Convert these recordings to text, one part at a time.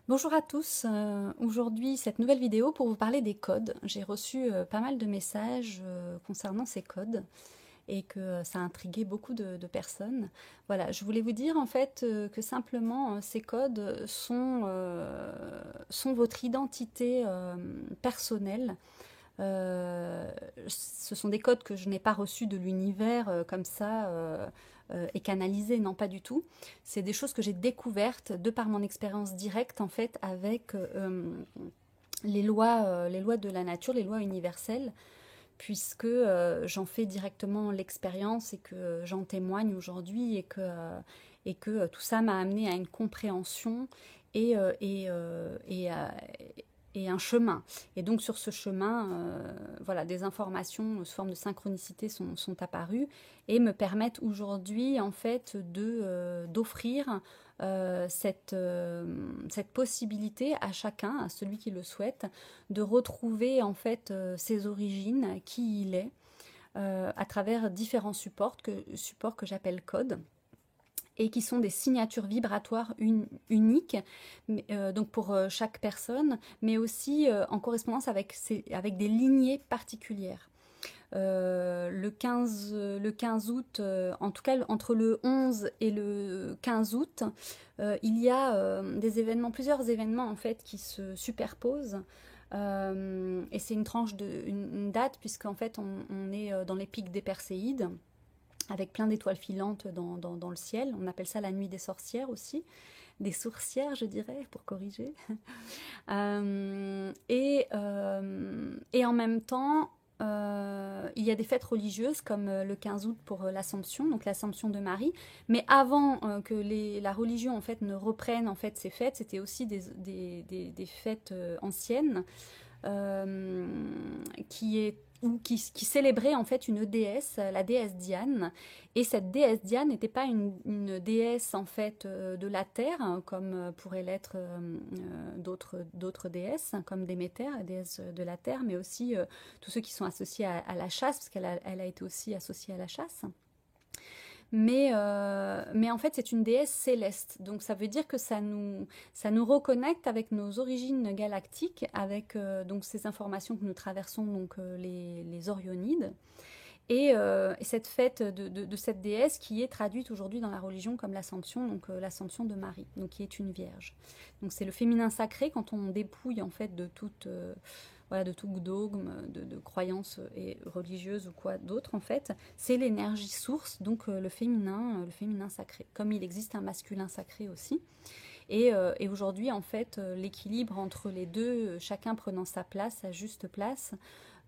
Bonjour à tous, aujourd'hui cette nouvelle vidéo pour vous parler des codes. J'ai reçu pas mal de messages concernant ces codes et que ça a intrigué beaucoup de personnes. Voilà, je voulais vous dire en fait que simplement ces codes sont votre identité personnelle. Ce sont des codes que je n'ai pas reçus de l'univers comme ça et canalisés, non pas du tout. C'est des choses que j'ai découvertes de par mon expérience directe en fait avec les lois de la nature, les lois universelles, puisque j'en fais directement l'expérience et que j'en témoigne aujourd'hui et que tout ça m'a amené à une compréhension et, euh, et, euh, et, à- et un chemin. Et donc sur ce chemin, voilà, des informations sous forme de synchronicité sont apparues et me permettent aujourd'hui en fait d'offrir cette possibilité à chacun, à celui qui le souhaite, de retrouver en fait ses origines, qui il est, à travers différents supports que j'appelle codes et qui sont des signatures vibratoires uniques, donc pour chaque personne, mais aussi en correspondance avec des lignées particulières. Le 15 août, en tout cas entre le 11 et le 15 août, il y a plusieurs événements en fait qui se superposent. Et c'est une tranche une date puisqu'en fait on est dans les pics des Perséides avec plein d'étoiles filantes dans le ciel. On appelle ça la nuit des sorcières aussi, des sourcières je dirais pour corriger. Et en même temps, il y a des fêtes religieuses comme le 15 août pour l'Assomption, donc l'Assomption de Marie. Mais avant que la religion en fait ne reprenne en fait ces fêtes, c'était aussi des fêtes anciennes euh, qui est qui célébrait en fait une déesse, la déesse Diane. Et cette déesse Diane n'était pas une déesse en fait de la terre, hein, comme pourraient l'être d'autres déesses, hein, comme Déméter, la déesse de la terre, mais aussi tous ceux qui sont associés à la chasse, parce elle a été aussi associée à la chasse. Mais en fait, c'est une déesse céleste. Donc ça veut dire que ça nous reconnecte avec nos origines galactiques, avec donc ces informations que nous traversons, donc les Orionides. Et cette fête de cette déesse qui est traduite aujourd'hui dans la religion comme l'Assomption, donc l'Assomption de Marie, donc qui est une vierge. Donc c'est le féminin sacré quand on dépouille en fait de voilà, de tout dogme, de croyances et religieuses ou quoi d'autre en fait, c'est l'énergie source, donc le féminin sacré. Comme il existe un masculin sacré aussi. Et aujourd'hui, en fait, l'équilibre entre les deux, chacun prenant sa place, sa juste place,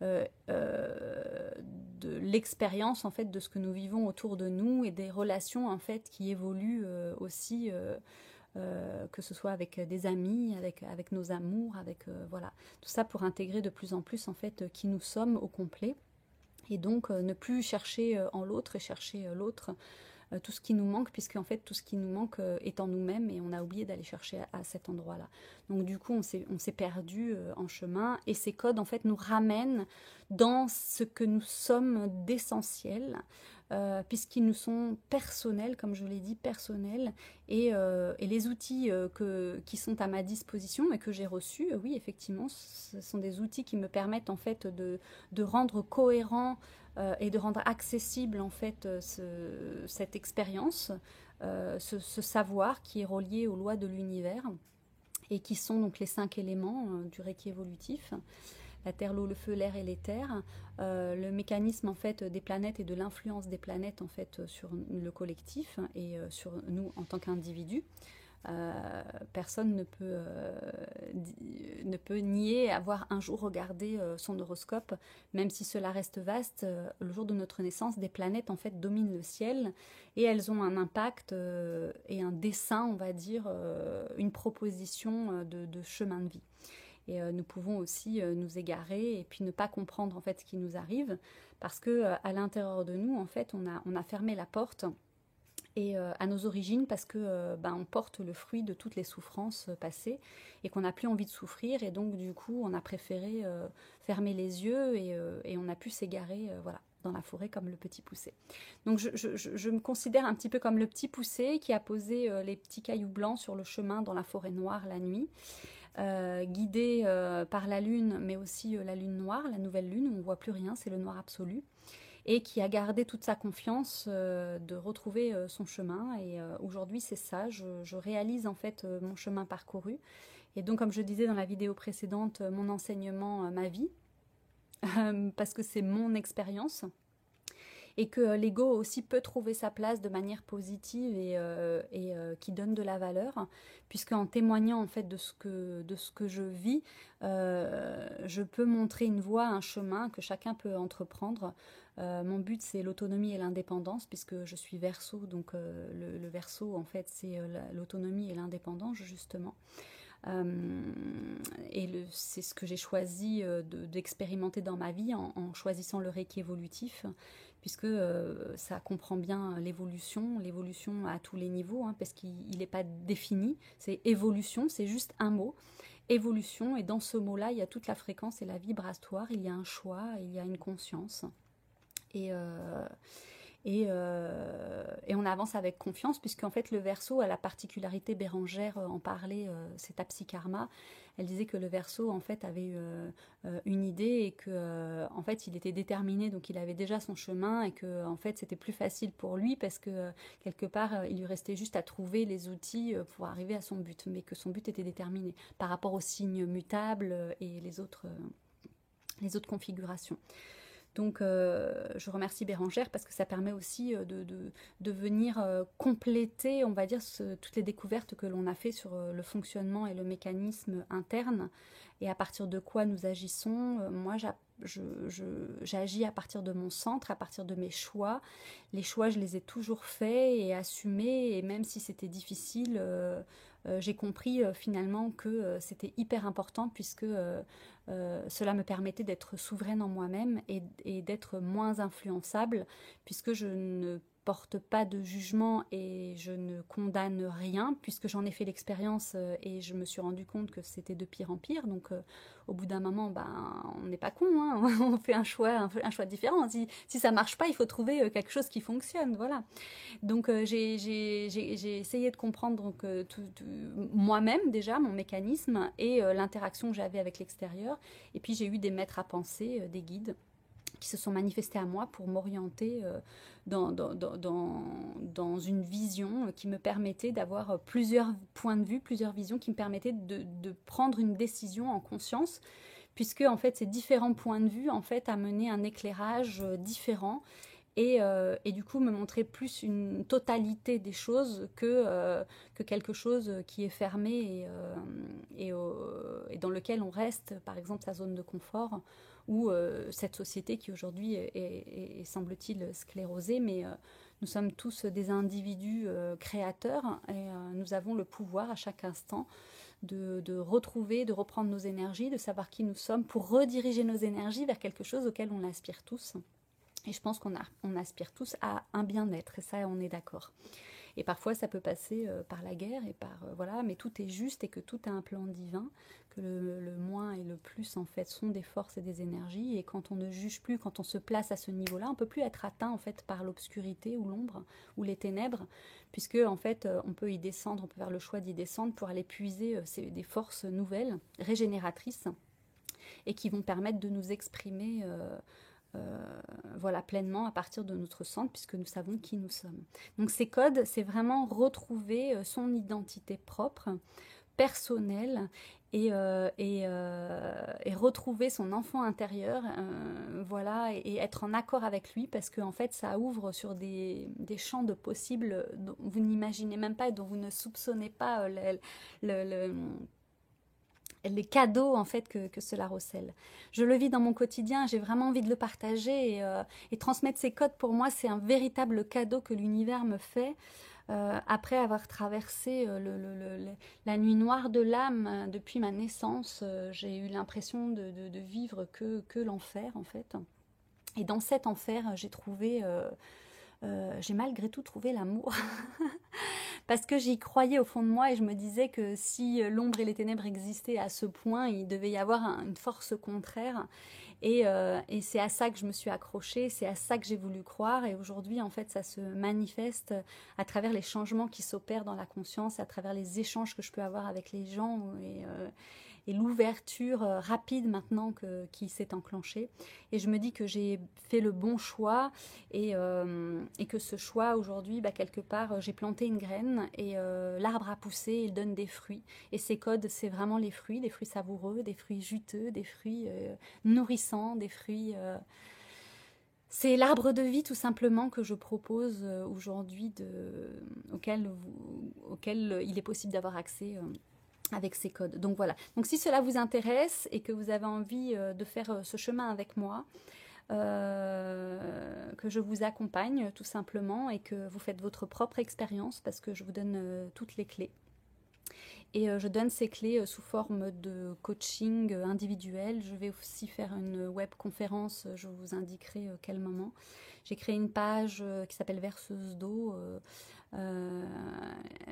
euh, euh, de l'expérience en fait de ce que nous vivons autour de nous et des relations en fait qui évoluent aussi, que ce soit avec des amis, avec nos amours, avec voilà, tout ça pour intégrer de plus en plus en fait qui nous sommes au complet. Et donc ne plus chercher en l'autre et chercher l'autre tout ce qui nous manque, puisque en fait tout ce qui nous manque est en nous-mêmes et on a oublié d'aller chercher à cet endroit-là. Donc du coup on s'est perdu en chemin et ces codes en fait nous ramènent dans ce que nous sommes d'essentiel. Puisqu'ils nous sont personnels, comme je l'ai dit, personnels, et les outils qui sont à ma disposition et que j'ai reçus, oui, effectivement, ce sont des outils qui me permettent en fait de rendre cohérent et de rendre accessible en fait cette expérience, ce savoir qui est relié aux lois de l'univers et qui sont donc les 5 éléments du Reiki évolutif, la terre, l'eau, le feu, l'air et l'éther, le mécanisme en fait des planètes et de l'influence des planètes en fait sur le collectif et sur nous en tant qu'individus. Personne ne peut nier avoir un jour regardé son horoscope, même si cela reste vaste. Le jour de notre naissance, des planètes en fait dominent le ciel et elles ont un impact et un dessin, on va dire, une proposition de chemin de vie. Et nous pouvons aussi nous égarer et puis ne pas comprendre en fait ce qui nous arrive parce que à l'intérieur de nous en fait on a fermé la porte et à nos origines parce que on porte le fruit de toutes les souffrances passées et qu'on n'a plus envie de souffrir et donc du coup on a préféré fermer les yeux et on a pu s'égarer voilà. dans la forêt comme le petit poucet. Donc je me considère un petit peu comme le petit poucet qui a posé les petits cailloux blancs sur le chemin dans la forêt noire la nuit, guidé par la lune, mais aussi la lune noire, la nouvelle lune où on ne voit plus rien, c'est le noir absolu, et qui a gardé toute sa confiance de retrouver son chemin. Et aujourd'hui, c'est ça, je réalise en fait mon chemin parcouru. Et donc, comme je disais dans la vidéo précédente, mon enseignement, ma vie, parce que c'est mon expérience. Et que l'ego aussi peut trouver sa place de manière positive et qui donne de la valeur, puisque en témoignant en fait de ce que je vis, je peux montrer une voie, un chemin que chacun peut entreprendre. Mon but c'est l'autonomie et l'indépendance, puisque je suis Verseau, donc le Verseau en fait c'est l'autonomie et l'indépendance justement. C'est ce que j'ai choisi d'expérimenter dans ma vie en choisissant le Reiki évolutif, puisque ça comprend bien l'évolution à tous les niveaux, hein, parce qu'il n'est pas défini, c'est évolution, c'est juste un mot, évolution, et dans ce mot-là, il y a toute la fréquence et la vibratoire, il y a un choix, il y a une conscience, et on avance avec confiance, puisqu'en fait le Verseau a la particularité, Bérangère en parlait, c'est ta psykarma, elle disait que le Verseau en fait avait une idée et que en fait il était déterminé, donc il avait déjà son chemin, et que en fait c'était plus facile pour lui parce que quelque part il lui restait juste à trouver les outils pour arriver à son but, mais que son but était déterminé par rapport aux signes mutables et les autres configurations. Donc je remercie Bérangère parce que ça permet aussi de venir compléter, on va dire, toutes les découvertes que l'on a fait sur le fonctionnement et le mécanisme interne, et à partir de quoi nous agissons. Moi, j'agis à partir de mon centre, à partir de mes choix. Les choix, je les ai toujours faits et assumés, et même si c'était difficile, j'ai compris finalement que c'était hyper important, puisque cela me permettait d'être souveraine en moi-même et d'être moins influençable, puisque je ne porte pas de jugement et je ne condamne rien, puisque j'en ai fait l'expérience et je me suis rendu compte que c'était de pire en pire. Donc au bout d'un moment, on n'est pas con, hein, on fait un choix différent. Si ça marche pas, il faut trouver quelque chose qui fonctionne, voilà. Donc j'ai essayé de comprendre donc, moi-même déjà, mon mécanisme, et l'interaction que j'avais avec l'extérieur. Et puis j'ai eu des maîtres à penser, des guides, qui se sont manifestés à moi pour m'orienter dans une vision qui me permettait d'avoir plusieurs points de vue, plusieurs visions, qui me permettaient de prendre une décision en conscience, puisque en fait ces différents points de vue en fait amenaient un éclairage différent. Et du coup me montrer plus une totalité des choses que quelque chose qui est fermé et dans lequel on reste, par exemple sa zone de confort, ou cette société qui aujourd'hui est semble-t-il sclérosée, mais nous sommes tous des individus créateurs, et nous avons le pouvoir à chaque instant de retrouver, de reprendre nos énergies, de savoir qui nous sommes, pour rediriger nos énergies vers quelque chose auquel on aspire tous. Et je pense qu'on aspire tous à un bien-être, et ça, on est d'accord. Et parfois, ça peut passer par la guerre, et voilà, mais tout est juste, et que tout a un plan divin, que le moins et le plus, en fait, sont des forces et des énergies. Et quand on ne juge plus, quand on se place à ce niveau-là, on ne peut plus être atteint, en fait, par l'obscurité ou l'ombre ou les ténèbres, puisque, en fait, on peut y descendre, on peut faire le choix d'y descendre pour aller puiser des forces nouvelles, régénératrices, et qui vont permettre de nous exprimer voilà, pleinement à partir de notre centre, puisque nous savons qui nous sommes. Donc ces codes, c'est vraiment retrouver son identité propre, personnelle, et retrouver son enfant intérieur, voilà, et être en accord avec lui, parce que en fait ça ouvre sur des champs de possibles dont vous n'imaginez même pas et dont vous ne soupçonnez pas les cadeaux en fait que cela recèle. Je le vis dans mon quotidien, j'ai vraiment envie de le partager, et transmettre ces codes, pour moi, c'est un véritable cadeau que l'univers me fait. Après avoir traversé la nuit noire de l'âme depuis ma naissance, j'ai eu l'impression de vivre que l'enfer, en fait. Et dans cet enfer, j'ai malgré tout trouvé l'amour. Parce que j'y croyais au fond de moi, et je me disais que si l'ombre et les ténèbres existaient à ce point, il devait y avoir une force contraire. Et c'est à ça que je me suis accrochée, c'est à ça que j'ai voulu croire. Et aujourd'hui, en fait, ça se manifeste à travers les changements qui s'opèrent dans la conscience, à travers les échanges que je peux avoir avec les gens et l'ouverture rapide maintenant qui s'est enclenchée. Et je me dis que j'ai fait le bon choix et que ce choix aujourd'hui, bah, quelque part, j'ai planté une graine et l'arbre a poussé, il donne des fruits. Et ces codes, c'est vraiment les fruits, des fruits savoureux, des fruits juteux, des fruits nourrissants, des fruits... c'est l'arbre de vie tout simplement que je propose aujourd'hui auquel il est possible d'avoir accès avec ces codes. Donc voilà. Donc si cela vous intéresse et que vous avez envie de faire ce chemin avec moi, que je vous accompagne tout simplement et que vous faites votre propre expérience parce que je vous donne toutes les clés. Et je donne ces clés sous forme de coaching individuel. Je vais aussi faire une web conférence, je vous indiquerai quel moment. J'ai créé une page qui s'appelle Verseuse d'eau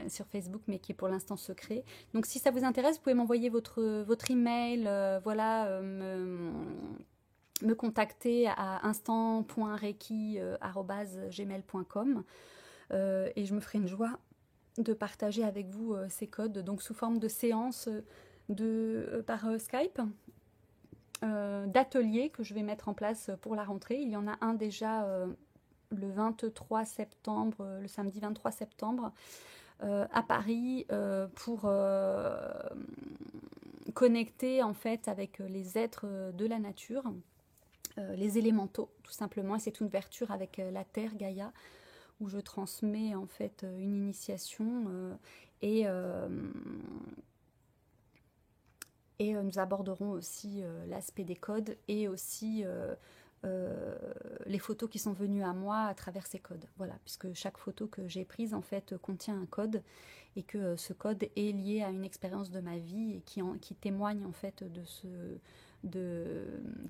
sur Facebook, mais qui est pour l'instant secret. Donc si ça vous intéresse, vous pouvez m'envoyer votre email, voilà, me contacter à instant.reiki@gmail.com et je me ferai une joie de partager avec vous ces codes, donc sous forme de séances par Skype, d'ateliers que je vais mettre en place pour la rentrée. Il y en a un déjà le 23 septembre, le samedi 23 septembre, à Paris, pour connecter en fait avec les êtres de la nature, les élémentaux tout simplement, et c'est une ouverture avec la terre, Gaïa, où je transmets en fait une initiation et nous aborderons aussi l'aspect des codes et aussi les photos qui sont venues à moi à travers ces codes. Voilà, puisque chaque photo que j'ai prise en fait contient un code et que ce code est lié à une expérience de ma vie et qui témoigne en fait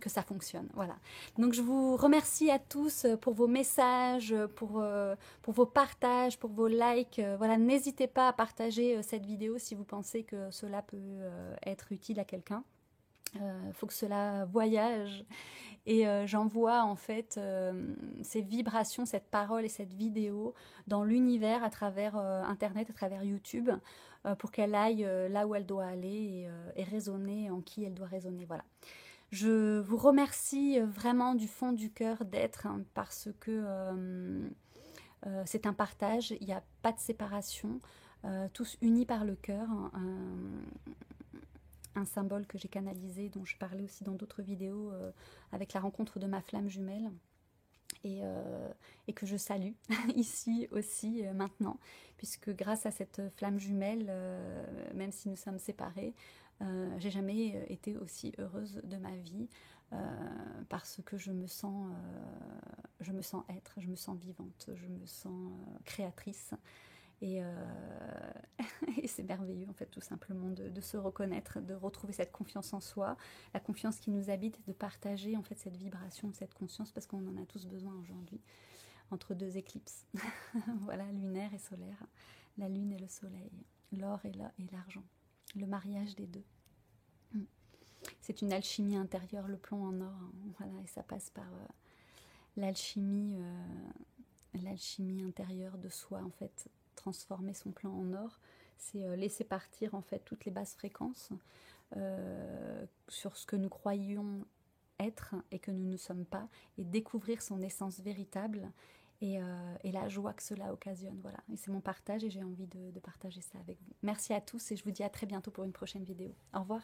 que ça fonctionne. Voilà. Donc je vous remercie à tous pour vos messages, pour vos partages, pour vos likes. Voilà, n'hésitez pas à partager cette vidéo si vous pensez que cela peut être utile à quelqu'un. Faut que cela voyage et j'envoie en fait ces vibrations, cette parole et cette vidéo dans l'univers à travers Internet, à travers YouTube, pour qu'elle aille là où elle doit aller et résonner en qui elle doit résonner. Voilà. Je vous remercie vraiment du fond du cœur d'être, hein, parce que c'est un partage, il n'y a pas de séparation, tous unis par le cœur. Un symbole que j'ai canalisé, dont je parlais aussi dans d'autres vidéos, avec la rencontre de ma flamme jumelle, et que je salue ici aussi maintenant, puisque grâce à cette flamme jumelle, même si nous sommes séparés, j'ai jamais été aussi heureuse de ma vie, parce que je me sens être, je me sens vivante, je me sens créatrice. Et, et c'est merveilleux en fait tout simplement de se reconnaître, de retrouver cette confiance en soi, la confiance qui nous habite, de partager en fait cette vibration, cette conscience, parce qu'on en a tous besoin aujourd'hui, entre deux éclipses, voilà, lunaire et solaire, la lune et le soleil, l'or et l'argent, le mariage des deux. C'est une alchimie intérieure, le plomb en or, hein, voilà, et ça passe par l'alchimie intérieure de soi en fait. Transformer son plan en or, c'est laisser partir en fait toutes les basses fréquences sur ce que nous croyions être et que nous ne sommes pas, et découvrir son essence véritable et la joie que cela occasionne. Voilà, et c'est mon partage et j'ai envie de partager ça avec vous. Merci à tous et je vous dis à très bientôt pour une prochaine vidéo. Au revoir.